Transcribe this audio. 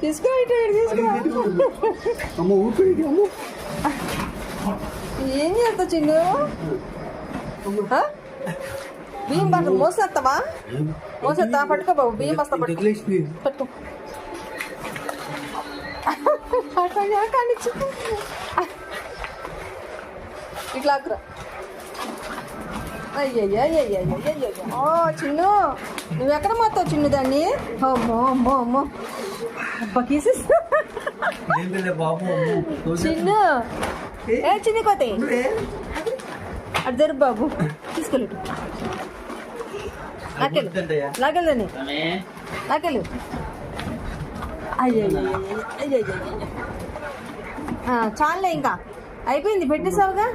తీసుకో ఏం చేస్తావు చిన్ను? బియ్యం బస్తా మోసేస్తావా? పట్టుకో బాబు, బియ్యం బస్తా పట్టుకో. ఇట్లా అయ్యయ్యో చిన్ను, నువ్వు ఎక్కడ మోస్తావు చిన్ను దాన్ని? అమ్మో అమ్మో అమ్మో, అబ్బా కీసేస్తా చిన్ను. చిన్ని కోతే అటు జరుపు బాబు, తీసుకెళ్ళు. లాకెళ్ళని లాకెళ్ళు. అయ్యయ్యో చాలే, ఇంకా అయిపోయింది, పెట్టేసావుగా.